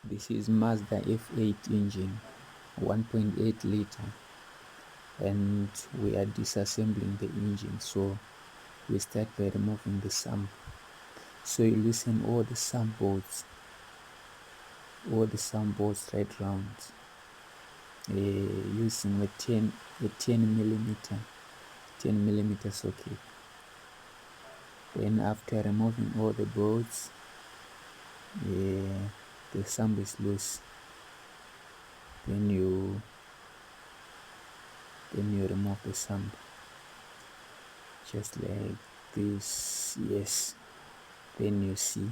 This is Mazda F8 engine, 1.8 liter, and we are disassembling the engine. So we start by removing the sump. So you loosen all the sump bolts right round, using a 10 millimeter socket. Then after removing all the bolts, the sump is loose. Then you remove the sump just like this. Yes, then you see